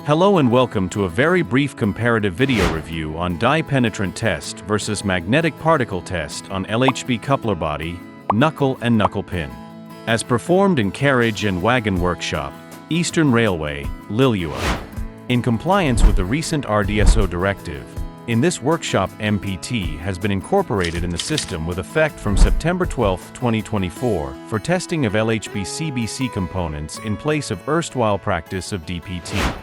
Hello and welcome to a very brief comparative video review on Dye Penetrant Test versus Magnetic Particle Test on LHB Coupler Body, Knuckle and Knuckle Pin. As performed in Carriage and Wagon Workshop, Eastern Railway, Liluah. In compliance with the recent RDSO directive, in this workshop MPT has been incorporated in the system with effect from September 12, 2024 for testing of LHB CBC components in place of erstwhile practice of DPT.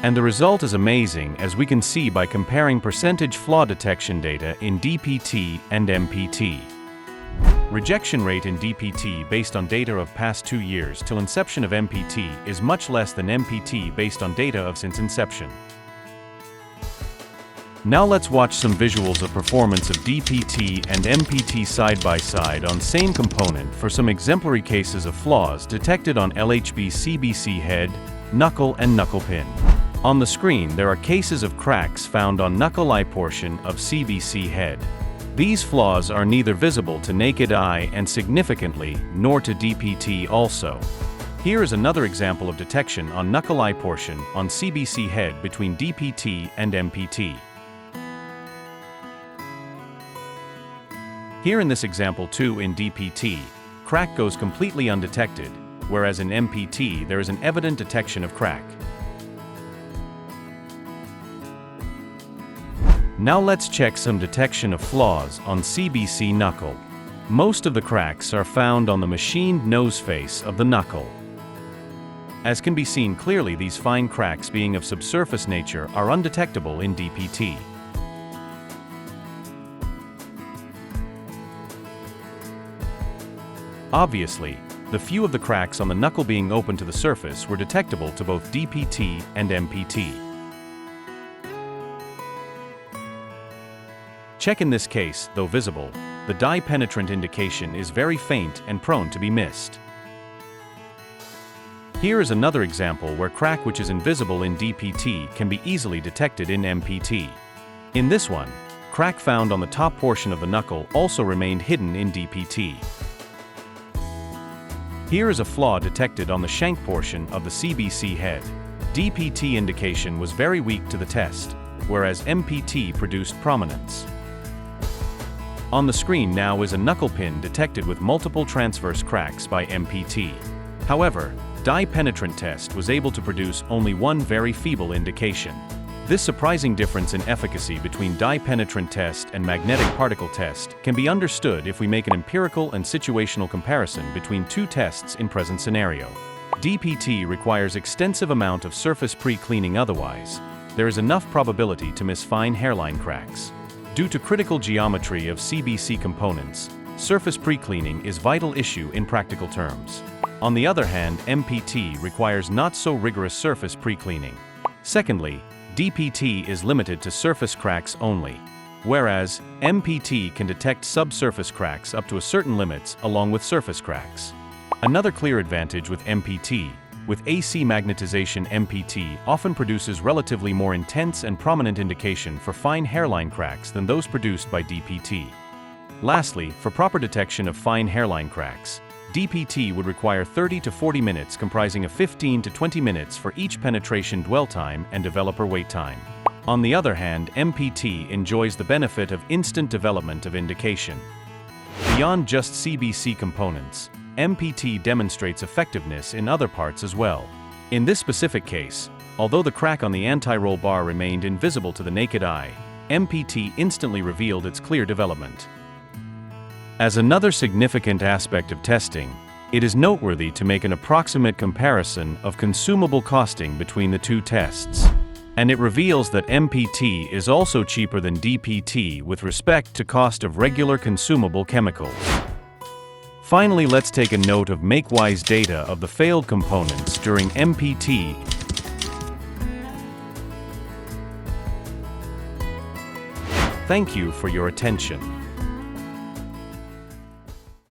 And the result is amazing, as we can see by comparing percentage flaw detection data in DPT and MPT. Rejection rate in DPT based on data of past 2 years till inception of MPT is much less than MPT based on data of since inception. Now let's watch some visuals of performance of DPT and MPT side by side on same component for some exemplary cases of flaws detected on LHB CBC head, knuckle and knuckle pin. On the screen there are cases of cracks found on knuckle eye portion of CBC head. These flaws are neither visible to naked eye and significantly, nor to DPT also. Here is another example of detection on knuckle eye portion on CBC head between DPT and MPT. Here in this example too in DPT, crack goes completely undetected, whereas in MPT there is an evident detection of crack. Now let's check some detection of flaws on CBC knuckle. Most of the cracks are found on the machined nose face of the knuckle. As can be seen clearly, these fine cracks being of subsurface nature are undetectable in DPT. Obviously, the few of the cracks on the knuckle being open to the surface were detectable to both DPT and MPT. Check in this case, though visible, the dye penetrant indication is very faint and prone to be missed. Here is another example where crack which is invisible in DPT can be easily detected in MPT. In this one, crack found on the top portion of the knuckle also remained hidden in DPT. Here is a flaw detected on the shank portion of the CBC head. DPT indication was very weak to the test, whereas MPT produced prominence. On the screen now is a knuckle pin detected with multiple transverse cracks by MPT. However, Dye Penetrant Test was able to produce only one very feeble indication. This surprising difference in efficacy between Dye Penetrant Test and Magnetic Particle Test can be understood if we make an empirical and situational comparison between two tests in present scenario. DPT requires extensive amount of surface pre-cleaning, otherwise, there is enough probability to miss fine hairline cracks. Due to critical geometry of CBC components, surface pre-cleaning is vital issue in practical terms. On the other hand, MPT requires not so rigorous surface pre-cleaning. Secondly, DPT is limited to surface cracks only, whereas MPT can detect subsurface cracks up to a certain limits along with surface cracks. Another clear advantage with MPT, with AC magnetization, MPT often produces relatively more intense and prominent indication for fine hairline cracks than those produced by DPT. Lastly, for proper detection of fine hairline cracks, DPT would require 30 to 40 minutes, comprising of 15 to 20 minutes for each penetration dwell time and developer wait time. On the other hand, MPT enjoys the benefit of instant development of indication. Beyond just CBC components, MPT demonstrates effectiveness in other parts as well. In this specific case, although the crack on the anti-roll bar remained invisible to the naked eye, MPT instantly revealed its clear development. As another significant aspect of testing, it is noteworthy to make an approximate comparison of consumable costing between the two tests. And it reveals that MPT is also cheaper than DPT with respect to cost of regular consumable chemicals. Finally, let's take a note of make-wise data of the failed components during MPT. Thank you for your attention.